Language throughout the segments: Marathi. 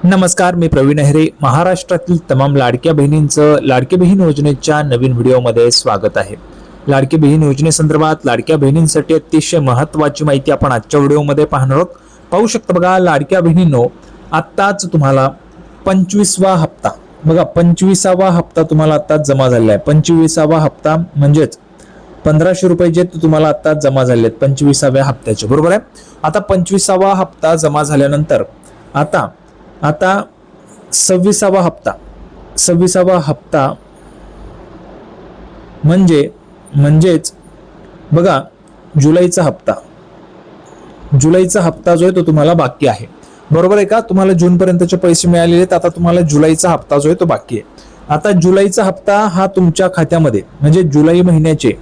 नमस्कार, मी प्रवीण अहेरे. महाराष्ट्रातील तमाम लाडक्या बहिणींचं लाडकी बहीण योजनेच्या नवीन व्हिडिओमध्ये स्वागत आहे. लाडकी बहीण योजनेसंदर्भात लाडक्या बहिणींसाठी अतिशय महत्त्वाची माहिती आपण आजच्या व्हिडिओमध्ये पाहणार आहोत. पाहू शकता बघा, लाडक्या बहिणींनो, आत्ताच तुम्हाला 25वा हप्ता बघा, 25वा हप्ता तुम्हाला आत्ताच जमा झालेला आहे. 25वा हप्ता म्हणजेच 1500 रुपये जे तुम्हाला आत्ताच जमा झाले आहेत 25व्या हप्त्याचे, बरोबर आहे. आता 25वा हप्ता जमा झाल्यानंतर आता 26वा हप्ता म्हणजेच बघा, जुलैचा हप्ता जो आहे तो तुम्हाला बाकी आहे, बरोबर आहे का. तुम्हाला जून पर्यंतचे पैसे मिळालेले आहेत, आता तुम्हाला जुलैचा हप्ता जो आहे तो बाकी आहे. आता जुलैचा हप्ता हा तुमच्या खात्यामध्ये म्हणजे जुलै महिन्याचे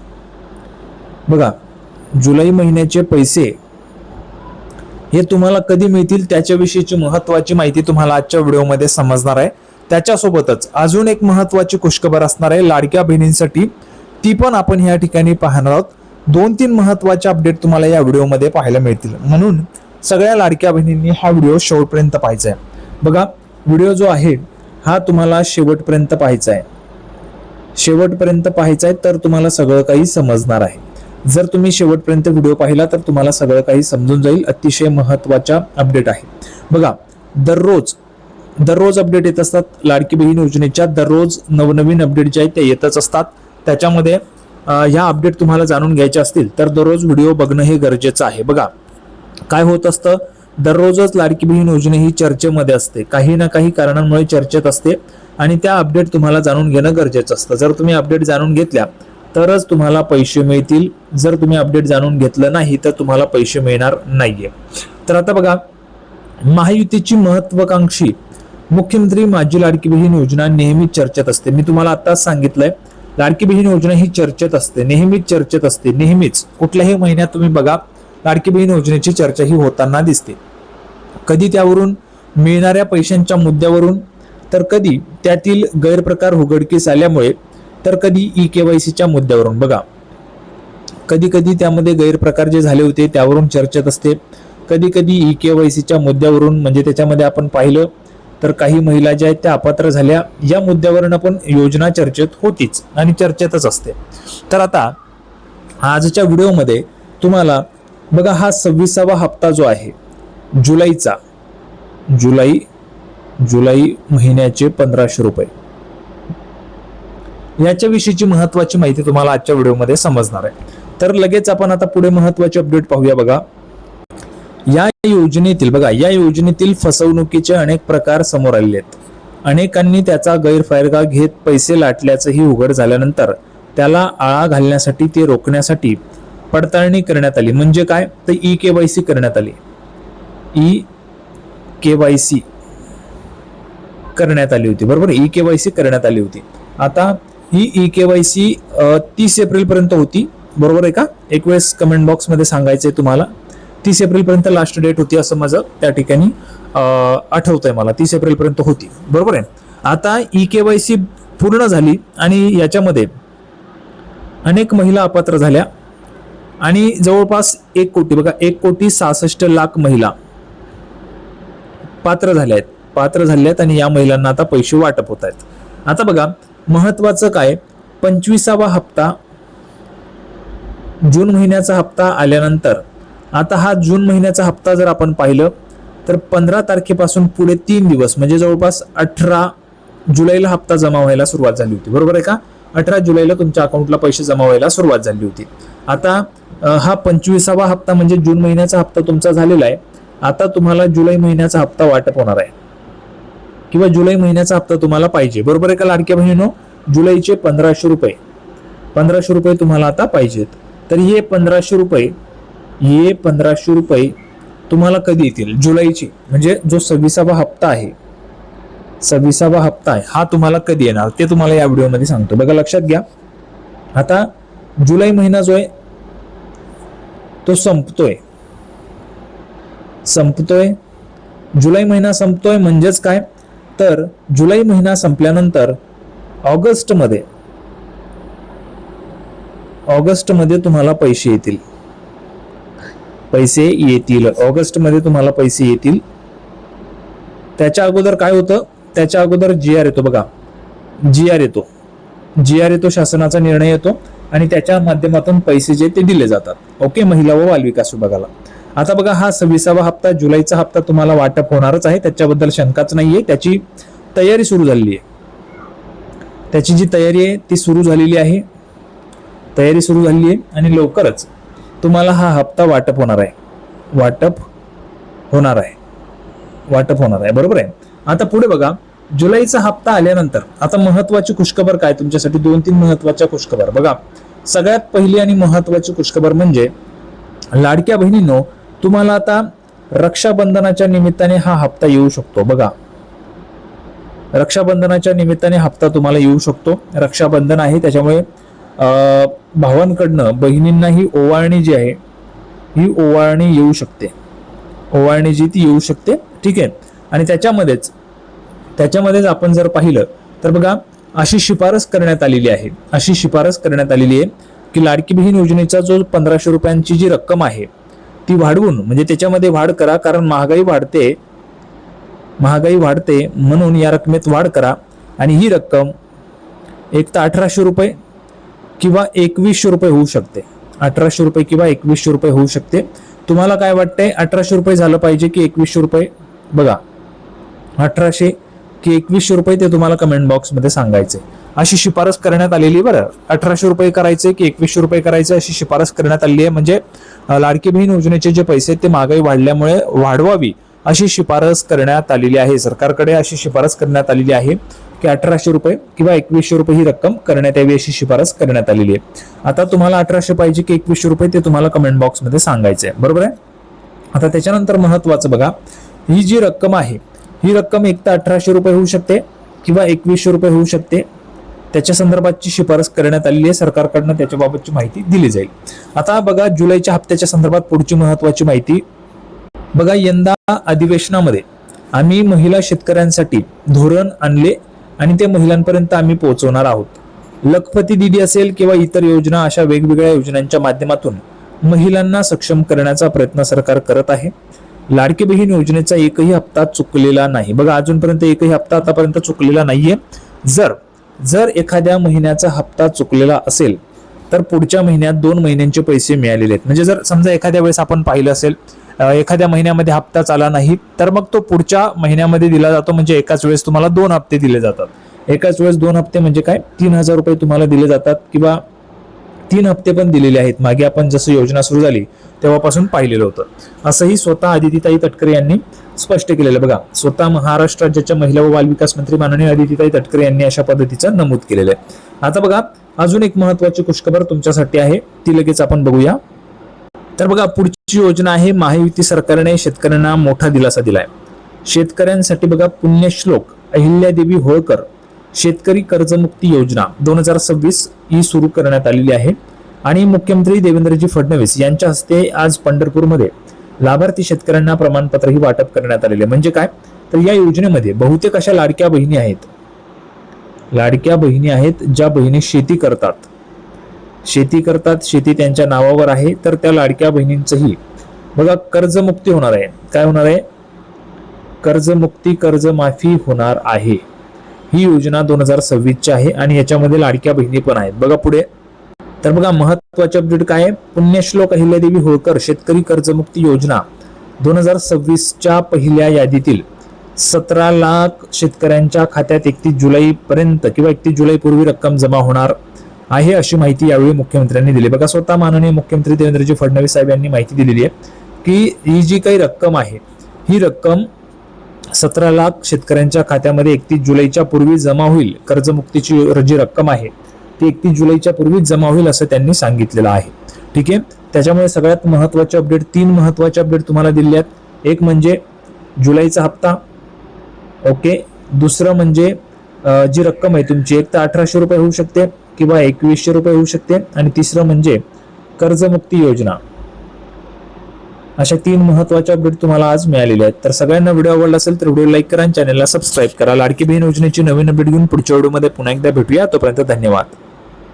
बघा, जुलै महिन्याचे पैसे हे तुम्हाला कधी मिळतील त्याच्याविषयीची महत्त्वाची माहिती तुम्हाला आजच्या व्हिडिओमध्ये समजणार आहे. त्याच्यासोबतच अजून एक महत्त्वाची खुशखबर असणार आहे लाडक्या बहिणींसाठी, ती पण आपण या ठिकाणी पाहणार आहोत. 2-3 महत्त्वाचे अपडेट तुम्हाला या व्हिडिओमध्ये पाहायला मिळतील, म्हणून सगळ्या लाडक्या बहिणींनी हा व्हिडिओ शेवटपर्यंत पाहायचा आहे. बघा, व्हिडिओ जो आहे हा तुम्हाला शेवटपर्यंत पाहायचा आहे, तर तुम्हाला सगळं काही समजणार आहे. जर तुम्ही शेवटपर्यंत व्हिडिओ पाहिला तर तुम्हाला सगळं काही समजून जाईल. अतिशय महत्त्वाचा अपडेट आहे. बघा, दररोज अपडेट येत असतात. लाडकी बहीण योजनेच्या दररोज नवनवीन अपडेट जे आहेत ते येतच असतात. त्याच्यामध्ये ह्या अपडेट तुम्हाला जाणून घ्यायचे असतील तर दररोज व्हिडिओ बघणं हे गरजेचं आहे. बघा, काय होत असतं, दररोजच लाडकी बहीण योजना ही चर्चेमध्ये असते, काही ना काही कारणांमुळे चर्चेत असते आणि त्या अपडेट तुम्हाला जाणून घेणं गरजेचं असतं. जर तुम्ही अपडेट जाणून घेतल्या तरच तुम्हाला पैसे मिळतील. जर तुम्ही अपडेट जाणून घेतलं नाही तर तुम्हाला पैसे मिळणार नाहीये. तर आता बघा, महायुतीची महत्वाकांक्षी मुख्यमंत्री माझी लाडकी बहीण योजना नेहमीच चर्चेत असते. मी तुम्हाला आताच सांगितलंय, लाडकी बहीण योजना ही चर्चेत असते, नेहमीच चर्चेत असते. नेहमीच कुठल्याही महिन्यात तुम्ही बघा, लाडकी बहीण योजनेची चर्चा ही होताना दिसते. कधी त्यावरून मिळणाऱ्या पैशांच्या मुद्द्यावरून, तर कधी त्यातील गैरप्रकार उघडकीस आल्यामुळे, तर कधी EKYCच्या मुद्द्यावरून. बघा, कधी कधी त्यामध्ये गैरप्रकार जे झाले होते त्यावरून चर्चेत असते, कधी कधी EKYCच्या मुद्द्यावरून, म्हणजे त्याच्यामध्ये आपण पाहिलं तर काही महिला ज्या आहेत त्या अपात्र झाल्या, या मुद्द्यावरून पण योजना चर्चेत होतीच आणि चर्चेतच असते. तर आता आजच्या व्हिडिओमध्ये तुम्हाला बघा, हा 26वा हप्ता जो आहे जुलैचा, जुलै महिन्याचे 1500 रुपये, याच्याविषयीची महत्वाची माहिती तुम्हाला आजच्या व्हिडिओमध्ये समजणार आहे. तर लगेच आपण आता पुढे महत्वाचे अपडेट पाहूया. बघा, या योजनेतील फसवणुकीचे अनेक प्रकार समोर आले आहेत. अनेकांनी त्याचा गैरफायदा घेत पैसे लाटल्याचंही उघड झाल्यानंतर त्याला आळा घालण्यासाठी, ते रोखण्यासाठी पडताळणी करण्यात आली. म्हणजे काय, तर EKYC करण्यात आली. EKYC करण्यात आली होती, बरोबर. EKYC करण्यात आली होती. आता ही EKYC 30 एप्रिल पर्यंत होती, बरोबर आहे का. एक वेळेस कमेंट बॉक्स मध्ये सांगायचंय तुम्हाला, 30 एप्रिल पर्यंत लास्ट डेट होती असं माझं त्या ठिकाणी आठवतंय मला. 30 एप्रिल पर्यंत होती, बरोबर आहे. आता EKYC पूर्ण झाली आणि याच्यामध्ये अनेक महिला अपात्र झाल्या आणि जवळपास 1 कोटी, बघा, 1,66,00,000 महिला पात्र झाल्या आहेत आणि या महिलांना आता पैसे वाटप होत आहेत. आता बघा, महत्वाचं काय, 25वा हप्ता, जून महिन्याचा हप्ता आल्यानंतर आता हा जून महिन्याचा हप्ता जर आपण पाहिलं तर 15 तारखेपासून पुढे 3 दिवस म्हणजे जवळपास 18 जुलैला हप्ता जमा व्हायला सुरुवात झाली होती, बरोबर आहे का. 18 जुलैला तुमच्या अकाउंटला पैसे जमा व्हायला सुरुवात झाली होती. आता हा 25वा हप्ता म्हणजे जून महिन्याचा हप्ता तुमचा झालेला आहे. आता तुम्हाला जुलै महिन्याचा हप्ता वाटप होणार आहे किंवा जुलै महिन्याचा हप्ता तुम्हाला पाहिजे, बरोबर आहे का लाडक्या बहिणींनो. जुलैचे 1500 रुपये तुम्हाला आता पाहिजेत. तर हे 1500 रुपये तुम्हाला कधी येतील, जुलैचे, म्हणजे जो 26वा हप्ता आहे हा तुम्हाला कधी येणार ते तुम्हाला या व्हिडिओमध्ये सांगतो. बघा, लक्षात घ्या. आता जुलै महिना जो आहे तो संपतोय. जुलै महिना संपतोय म्हणजेच काय, तर जुलै महिना संपल्यानंतर ऑगस्ट मध्ये तुम्हाला पैसे येतील. ऑगस्ट मध्ये तुम्हाला पैसे येतील. त्याच्या अगोदर काय होतं, त्याच्या अगोदर GR येतो बघा, GR येतो, शासनाचा निर्णय येतो आणि त्याच्या माध्यमातून पैसे जे ते दिले जातात. ओके, महिला व बालविकास विभागाला. आता बघा हा 26वा हप्ता, जुलैचा हप्ता तुम्हाला वाटप होणारच आहे, त्याच्याबद्दल शंकाच नाहीये. त्याची तयारी सुरू झालेली आहे, त्याची जी तयारी आहे ती सुरू झालेली आहे, आणि लवकरच तुम्हाला हा हप्ता वाटप होणार आहे, बरोबर आहे. आता पुढे बघा, जुलैचा हप्ता आल्यानंतर आता महत्वाची खुशखबर काय तुमच्यासाठी, 2-3 महत्वाच्या खुशखबर बघा. सगळ्यात पहिली आणि महत्वाची खुशखबर म्हणजे लाडक्या बहिणींनो, तुम्हाला आता रक्षाबंधनाच्या निमित्ताने हा हप्ता येऊ शकतो. बघा, रक्षाबंधनाच्या निमित्ताने हप्ता तुम्हाला येऊ शकतो. रक्षाबंधन आहे त्याच्यामुळे भावांकडनं बहिणींना ही ओवाळणी जी आहे, ही ओवाळणी येऊ शकते, ओवाळणी जी ती येऊ शकते. ठीक आहे, आणि त्याच्यामध्येच आपण जर पाहिलं तर बघा, अशी शिफारस करण्यात आलेली आहे की लाडकी बहीण योजनेचा जो 1500 रुपयांची जी रक्कम आहे ती वाढवून, म्हणजे त्याच्यामध्ये वाढ करा, कारण महागाई वाढते म्हणून या रकमेत वाढ करा. आणि ही रक्कम एक तर 1800 रुपये किंवा 2100 रुपये होऊ शकते. 1800 रुपये किंवा 2100 रुपये होऊ शकते. तुम्हाला काय वाटतंय, 1800 रुपये झालं पाहिजे की 2100 रुपये? बघा, 1800 की 2100 रुपये ते तुम्हाला कमेंट बॉक्समध्ये सांगायचे. अशी शिफारस करण्यात आलेली, बरं, 1800 रुपये करायचे की 2100 रुपये करायचे अशी शिफारस करण्यात आली आहे. म्हणजे लाडकी बहीण योजनेचे जे पैसे ते महागाई वाढल्यामुळे वाढवावी अशी शिफारस करण्यात आलेली आहे. सरकारकडे अशी शिफारस करण्यात आलेली आहे की 1800 रुपये किंवा 2100 रुपये ही रक्कम करण्यात यावी अशी शिफारस करण्यात आलेली आहे. आता तुम्हाला 1800 पाहिजे की 2100 रुपये ते तुम्हाला कमेंट बॉक्समध्ये सांगायचं आहे, बरोबर आहे. आता त्याच्यानंतर महत्वाचं बघा, ही जी रक्कम आहे ही रक्कम एक तर 1800 रुपये होऊ शकते किंवा 2100 रुपये होऊ शकते. त्याच्या संदर्भातची शिफारस करण्यात आलेली आहे, सरकारकडनं त्याच्याबाबतची माहिती दिली जाईल. आता बघा, जुलैच्या हप्त्याच्या संदर्भात पुढची महत्वाची माहिती बघा. यंदा अधिवेशनामध्ये आम्ही महिला शेतकऱ्यांसाठी धोरण आणले आणि ते महिलांपर्यंत आम्ही पोहोचवणार आहोत. लखपती दीदी असेल किंवा इतर योजना, अशा वेगवेगळ्या योजनांच्या माध्यमातून महिलांना सक्षम करण्याचा प्रयत्न सरकार करत आहे. लाडकी बहीण योजनेचा एकही हप्ता चुकलेला नाही. बघा, अजूनपर्यंत एकही हप्ता आतापर्यंत चुकलेला नाहीये. जर एखाद्या महिन्याचा हप्ता चुकलेला असेल तर पुढच्या महिन्यात 2 महिन्यांचे पैसे मिळालेले आहेत. म्हणजे जर समजा एखाद्या वेळेस आपण पाहिलं असेल, एखाद्या महिन्यामध्ये हप्ता आला नाही तर मग तो पुढच्या महिन्यामध्ये दिला जातो. म्हणजे एकाच वेळेस तुम्हाला 2 हप्ते दिले जातात. एकाच वेळेस 2 हप्ते म्हणजे काय, 3000 रुपये तुम्हाला दिले जातात, किंवा 3 हप्ते पण दिलेले आहेत. मागे आपण जसं योजना सुरू झाली तेव्हापासून पाहिलेलं होतं. असंही स्वतः अदितीताई तटकरे यांनी स्पष्ट केलेलं. बघा, स्वतः महाराष्ट्र राज्याच्या महिला व बालविकास मंत्री माननीय अदितीताई तटकरे यांनी अशा पद्धतीचं नमूद केलेलं आहे. आता बघा, अजून एक महत्वाची खुशखबर तुमच्यासाठी आहे, ती लगेच आपण बघूया. तर बघा, पुढची योजना आहे, महायुती सरकारने शेतकऱ्यांना मोठा दिलासा दिलाय. शेतकऱ्यांसाठी बघा, पुण्यश्लोक अहिल्यादेवी होळकर शेतकरी कर्जमुक्ती योजना 2026 ही सुरू करण्यात आलेली आहे. आणि मुख्यमंत्री देवेंद्रजी फडणवीस यांच्या हस्ते आज पंढरपूरमध्ये लाभार्थी शेतकऱ्यांना प्रमाणपत्रही वाटप करण्यात आलेले. म्हणजे काय, तर या योजनेमध्ये बहुतेक अशा लाडक्या बहिणी आहेत ज्या बहिणी शेती करतात, शेती त्यांच्या नावावर आहे, तर त्या लाडक्या बहिणींचंही बघा कर्जमुक्ती होणार आहे. काय होणार आहे, कर्जमाफी होणार आहे. ही योजना 2026 आहे आणि याच्यामध्ये लाडक्या बहिणी पण आहेत. बघा पुढे, तर बघा, महत्वाचे अपडेट काय आहे, पुण्यश्लोक अहिल्यादेवी होळकर शेतकरी कर्जमुक्ती योजना 2026च्या पहिल्या यादीतील 17 लाख शेतकऱ्यांच्या खात्यात 31 जुलैपर्यंत किंवा 31 जुलैपूर्वी रक्कम जमा होणार आहे, अशी माहिती यावेळी मुख्यमंत्र्यांनी दिली. बघा, स्वतः माननीय मुख्यमंत्री देवेंद्रजी फडणवीस साहेब यांनी माहिती दिलेली आहे की ही जी काही रक्कम आहे ही रक्कम 17 लाख शेतकऱ्यांच्या खात्यामध्ये 31 जुलैच्या पूर्वी जमा होईल. कर्जमुक्तीची जी रक्कम आहे ती 31 जुलैच्या पूर्वीच जमा होईल असं त्यांनी सांगितलेलं आहे. ठीक आहे, त्याच्यामुळे सगळ्यात महत्वाचे अपडेट, 3 महत्वाचे अपडेट तुम्हाला दिले आहेत. एक म्हणजे जुलैचा हप्ता, ओके. दुसरं म्हणजे जी रक्कम आहे तुमची एक तर 1800 रुपये होऊ शकते किंवा 2100 रुपये होऊ शकते. आणि तिसरं म्हणजे कर्जमुक्ती योजना. अशा 3 महत्वाचे अपडेट तुम्हाला आज मिळालेले आहेत. तर सगळ्यांना व्हिडिओ आवडला असेल तर व्हिडिओ लाईक करा आणि चॅनलला सबस्क्राईब करा. लाडकी बहीण योजनेची नवीन अपडेट घेऊन पुढच्या व्हिडिओमध्ये पुन्हा एकदा भेटूया. तोपर्यंत धन्यवाद.